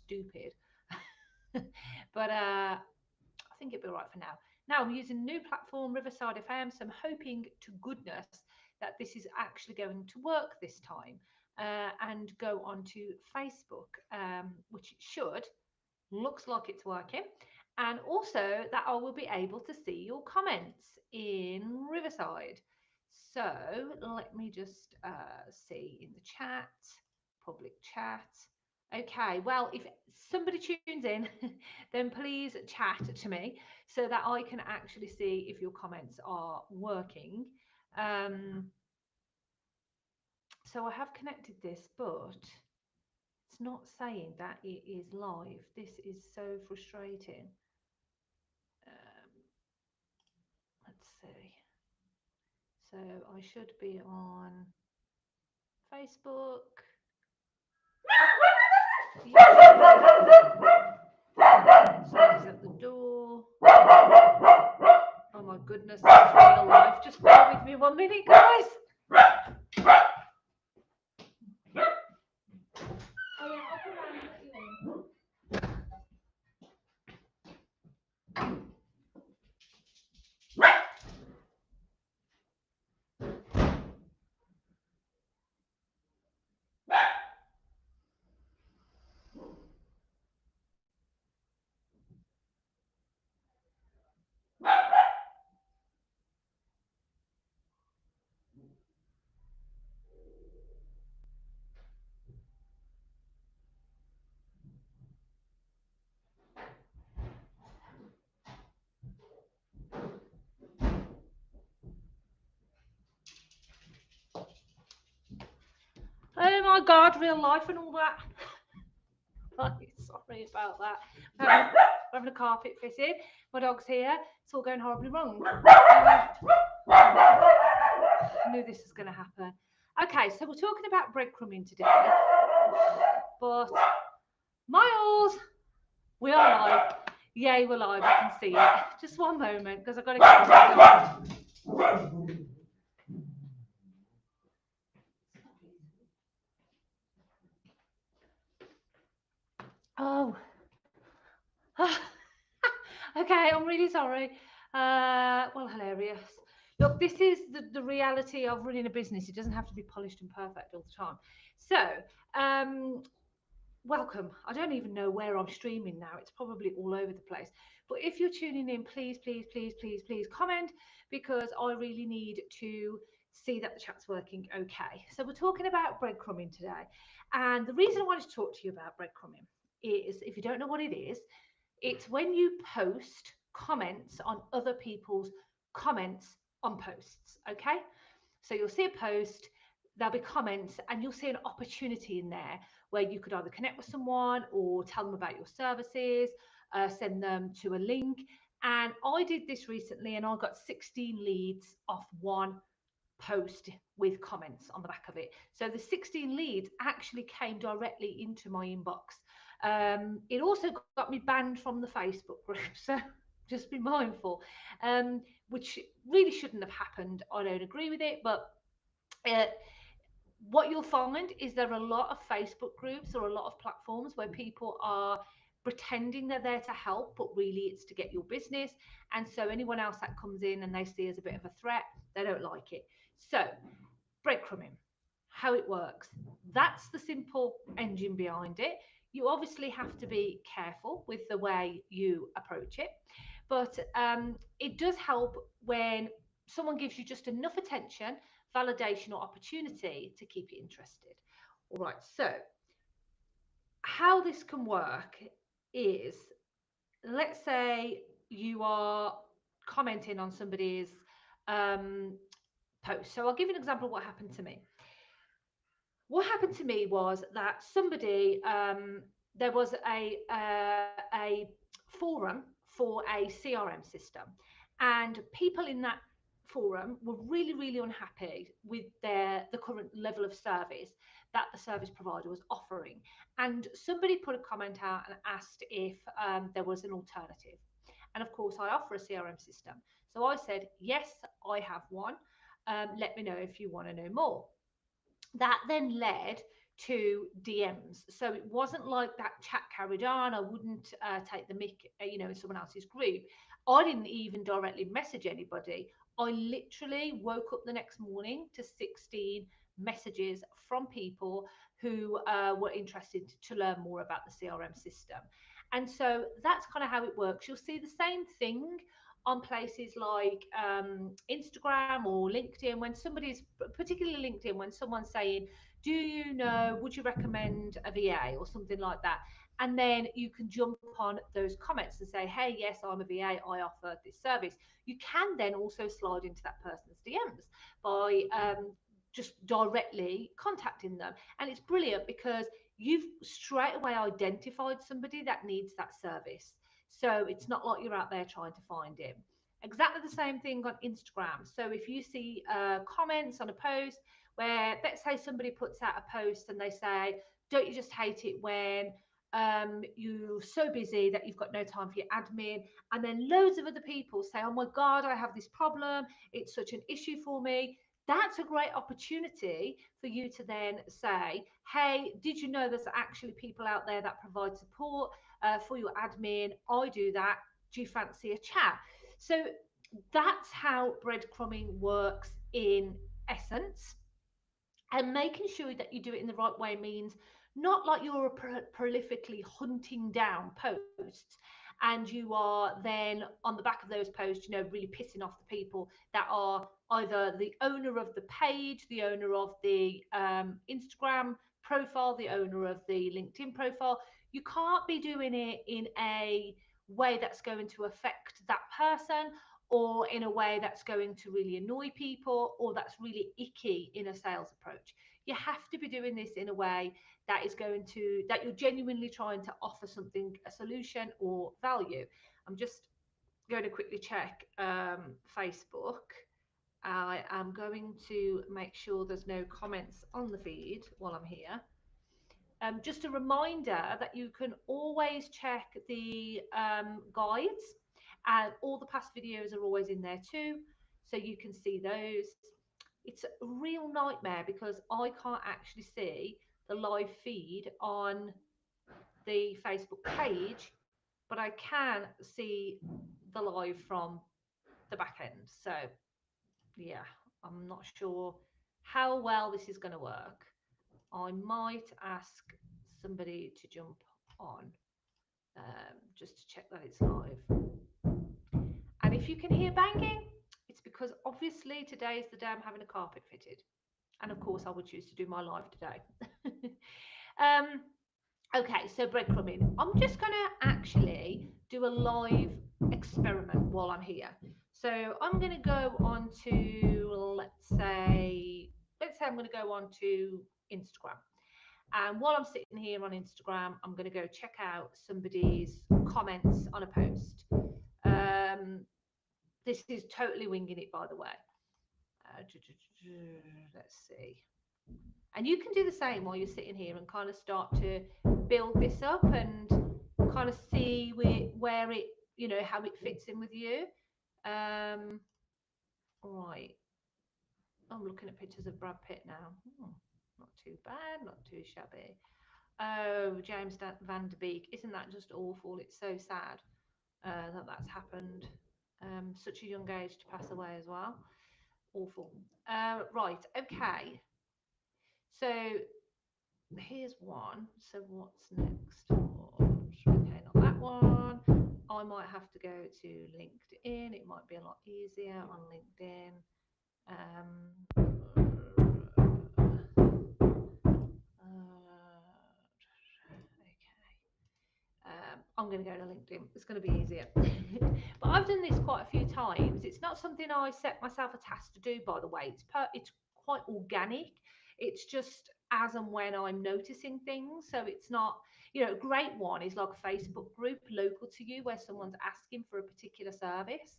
stupid. But I think it'll be all right for now. Now I'm using a new platform, Riverside FM, so I'm hoping to goodness that this is actually going to work this time and go onto Facebook, which it should. Looks like it's working. And also that I will be able to see your comments in Riverside. So let me just see in the chat, public chat. Okay, well, if somebody tunes in, then please chat to me so that I can actually see if your comments are working. Um, so I have connected this, but it's not saying that it is live. This is so frustrating. Um, let's see. So I should be on Facebook. Somebody's at the door. Oh my goodness, this is real life. Just bear with me 1 minute, guys. Oh yeah, I'll come around and let you in. Oh my God, real life and all that. Sorry about that. We're having a carpet fitted. My dog's here. It's all going horribly wrong. I knew this was going to happen. Okay, so we're talking about breadcrumbing today. But Miles, we are live. Yay, we're live. I can see it. Just 1 moment, because I've got to get. Oh. Okay, I'm really sorry. Well, hilarious. Look, this is the reality of running a business. It doesn't have to be polished and perfect all the time. So, welcome. I don't even know where I'm streaming now. It's probably all over the place. But if you're tuning in, please, please, please, please, please comment, because I really need to see that the chat's working okay. So we're talking about breadcrumbing today. And the reason I wanted to talk to you about breadcrumbing is, if you don't know what it is, it's when you post comments on other people's comments on posts, okay? So you'll see a post, there'll be comments, and you'll see an opportunity in there where you could either connect with someone or tell them about your services, send them to a link. And I did this recently and I got 16 leads off one post with comments on the back of it. So the 16 leads actually came directly into my inbox. It also got me banned from the Facebook group. So just be mindful, which really shouldn't have happened. I don't agree with it, but uh, what you'll find is there are a lot of Facebook groups or a lot of platforms where people are pretending they're there to help, but really it's to get your business. And so anyone else that comes in and they see as a bit of a threat, they don't like it. So, breadcrumbing, how it works. That's the simple engine behind it. You obviously have to be careful with the way you approach it, but it does help when someone gives you just enough attention, validation, or opportunity to keep you interested. All right, so how this can work is, let's say you are commenting on somebody's um, post. So I'll give you an example of what happened to me. What happened to me was that somebody, there was a forum for a CRM system, and people in that forum were really, really unhappy with the current level of service that the service provider was offering. And somebody put a comment out and asked if there was an alternative. And of course, I offer a CRM system. So I said, yes, I have one. Let me know if you want to know more. That then led to DMs. So it wasn't like that chat carried on. I wouldn't take the mic, in someone else's group. I didn't even directly message anybody. I literally woke up the next morning to 16 messages from people who were interested to learn more about the CRM system. And so that's kind of how it works. You'll see the same thing on places like Instagram or LinkedIn when somebody's, particularly LinkedIn, when someone's saying, do you know, would you recommend a VA or something like that? And then you can jump on those comments and say, hey, yes, I'm a VA, I offer this service. You can then also slide into that person's DMs by just directly contacting them. And it's brilliant because you've straight away identified somebody that needs that service. So it's not like you're out there trying to find him. Exactly the same thing on Instagram. So if you see comments on a post where, let's say somebody puts out a post and they say, don't you just hate it when you're so busy that you've got no time for your admin? And then loads of other people say, oh my God, I have this problem. It's such an issue for me. That's a great opportunity for you to then say, hey, did you know there's actually people out there that provide support for your admin? I do that. Do you fancy a chat? So that's how breadcrumbing works in essence. And making sure that you do it in the right way means not like you're prolifically hunting down posts and you are then on the back of those posts, really pissing off the people that are either the owner of the page, the owner of the Instagram profile, the owner of the LinkedIn profile. You can't be doing it in a way that's going to affect that person, or in a way that's going to really annoy people, or that's really icky in a sales approach. You have to be doing this in a way that is going to, that you're genuinely trying to offer something, a solution or value. I'm just going to quickly check Facebook. I am going to make sure there's no comments on the feed while I'm here. Just a reminder that you can always check the guides, and all the past videos are always in there too, so you can see those. It's a real nightmare because I can't actually see the live feed on the Facebook page, but I can see the live from the back end. So yeah, I'm not sure how well this is going to work. I might ask somebody to jump on just to check that it's live. And if you can hear banging, it's because obviously today is the day I'm having a carpet fitted. And of course, I would choose to do my live today. Okay, so breadcrumbing. I'm just going to actually do a live experiment while I'm here. So I'm going to go on to, let's say I'm going to go on to Instagram. And while I'm sitting here on Instagram, I'm going to go check out somebody's comments on a post. This is totally winging it, by the way. Let's see. And you can do the same while you're sitting here and kind of start to build this up and kind of see where it, how it fits in with you. Right. I'm looking at pictures of Brad Pitt now. Not too bad, not too shabby. Oh, James Van Der Beek. Isn't that just awful? It's so sad that that's happened. Such a young age to pass away as well. Awful. Right, okay. So here's one. So what's next? Okay, not that one. I might have to go to LinkedIn. It might be a lot easier on LinkedIn. I'm going to go to LinkedIn. It's going to be easier. But I've done this quite a few times. It's not something I set myself a task to do, by the way. It's quite organic. It's just as and when I'm noticing things. So it's not, a great one is like a Facebook group local to you where someone's asking for a particular service.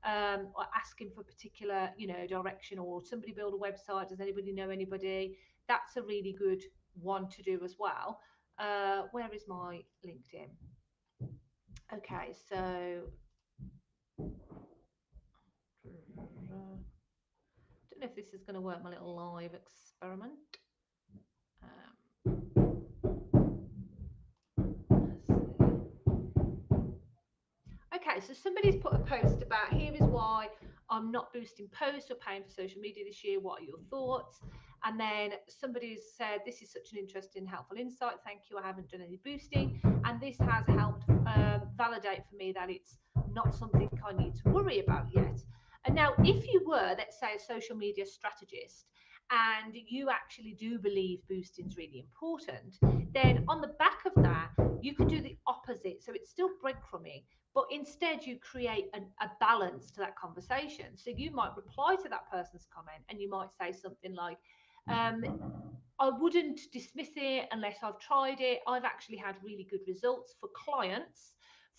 Or asking for a particular, direction, or somebody build a website. Does anybody know anybody? That's a really good one to do as well. Where is my LinkedIn? Okay, so don't know if this is going to work, my little live experiment. so somebody's put a post about here is why I'm not boosting posts or paying for social media this year. What are your thoughts? And then somebody's said, this is such an interesting, helpful insight. Thank you. I haven't done any boosting. And this has helped validate for me that it's not something I need to worry about yet. And now, if you were, let's say, a social media strategist, and you actually do believe boosting is really important, then on the back of that, you could do the opposite. So it's still breadcrumbing, but instead you create a balance to that conversation. So you might reply to that person's comment and you might say something like, I wouldn't dismiss it unless I've tried it. I've actually had really good results for clients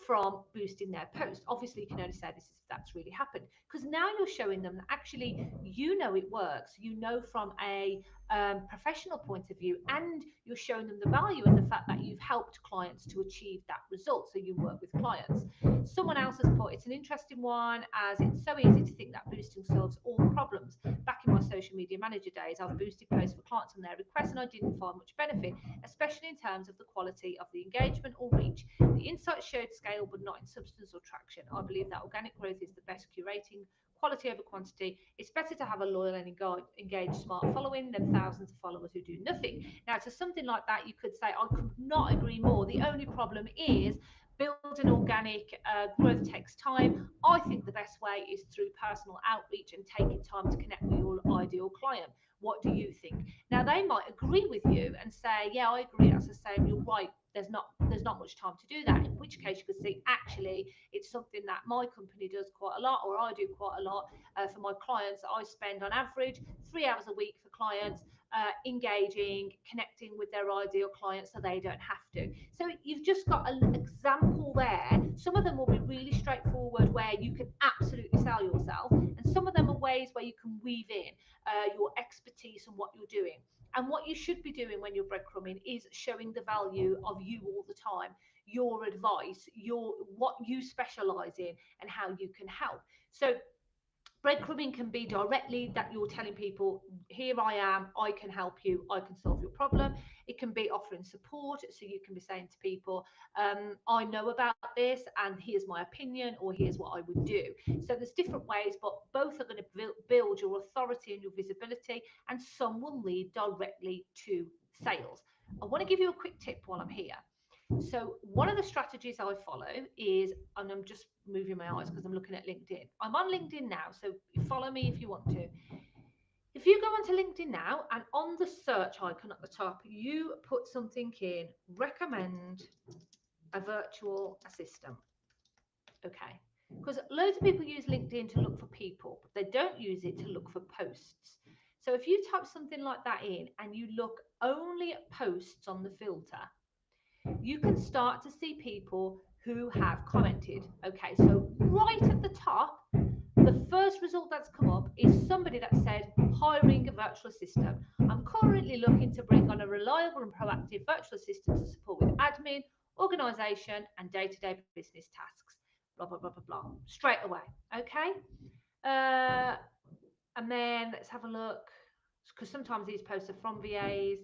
from boosting their post. Obviously, you can only say this if that's really happened, because now you're showing them that actually you know it works. You know from a professional point of view, and you're showing them the value and the fact that you've helped clients to achieve that result. So you work with clients. Someone else has put, it's an interesting one, as it's so easy to think that boosting solves all problems. Back in my social media manager days, I've boosted posts for clients on their requests and I didn't find much benefit, especially in terms of the quality of the engagement or reach. The insights showed scale but not in substance or traction. I believe that organic growth is the best curating quality over quantity. It's better to have a loyal and engaged smart following than thousands of followers who do nothing. Now, to something like that, you could say, I could not agree more. The only problem is building organic growth takes time. I think the best way is through personal outreach and taking time to connect with your ideal client. What do you think? Now, they might agree with you and say, yeah, I agree. That's the same. You're right. There's not much time to do that. In which case, you could say, actually, it's something that my company does quite a lot, or I do quite a lot for my clients. I spend on average 3 hours a week for clients, engaging, connecting with their ideal clients so they don't have to. So you've just got an example there. Some of them will be really straightforward where you can absolutely sell yourself, and some of them are ways where you can weave in your expertise and what you're doing. And what you should be doing when you're breadcrumbing is showing the value of you all the time, your advice, your what you specialize in, and how you can help. So breadcrumbing can be directly that you're telling people, here I am, I can help you, I can solve your problem. It can be offering support, so you can be saying to people, I know about this and here's my opinion, or here's what I would do. So there's different ways, but both are going to build your authority and your visibility, and some will lead directly to sales. I want to give you a quick tip while I'm here. So one of the strategies I follow is, and I'm just moving my eyes because I'm looking at LinkedIn. I'm on LinkedIn now, so follow me if you want to. If you go onto LinkedIn now and on the search icon at the top, you put something in, recommend a virtual assistant. Okay. Because loads of people use LinkedIn to look for people, but they don't use it to look for posts. So if you type something like that in and you look only at posts on the filter, you can start to see people who have commented. Okay, so right at the top, the first result that's come up is somebody that said, hiring a virtual assistant. I'm currently looking to bring on a reliable and proactive virtual assistant to support with admin, organisation, and day-to-day business tasks. Blah, blah, blah, blah, blah. Straight away, okay? And then let's have a look, because sometimes these posts are from VAs.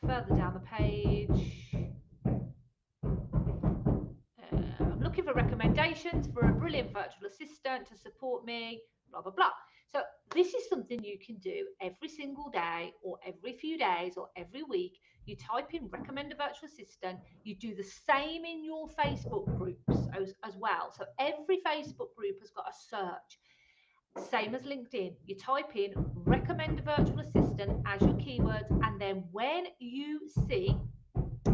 Further down the page, I'm looking for recommendations for a brilliant virtual assistant to support me, blah, blah, blah. So this is something you can do every single day or every few days or every week. You type in recommend a virtual assistant. You do the same in your Facebook groups as well. So every Facebook group has got a search. Same as LinkedIn, you type in recommend a virtual assistant as your keywords, and then when you see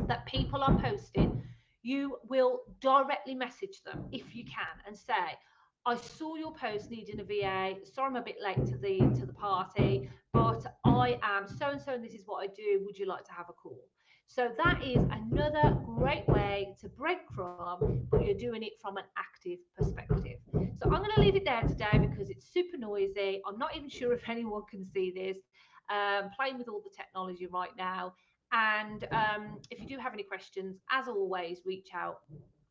that people are posting, you will directly message them if you can and say, I saw your post needing a VA. Sorry, I'm a bit late to the party, but I am so and so, and this is what I do. Would you like to have a call? So that is another great way to breadcrumb, but you're doing it from an active perspective. So I'm going to leave it there today because it's super noisy. I'm not even sure if anyone can see this. Playing with all the technology right now. And if you do have any questions, as always, reach out.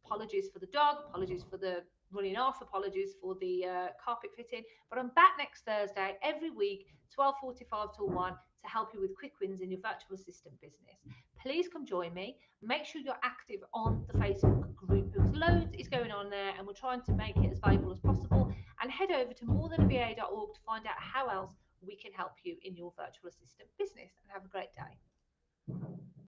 Apologies for the dog, apologies for the running off, apologies for the carpet fitting. But I'm back next Thursday every week, 12:45 till 1, to help you with quick wins in your virtual assistant business. Please come join me. Make sure you're active on the Facebook group because loads is going on on there, and we're trying to make it as valuable as possible. And head over to morethanava.org to find out how else we can help you in your virtual assistant business. And have a great day.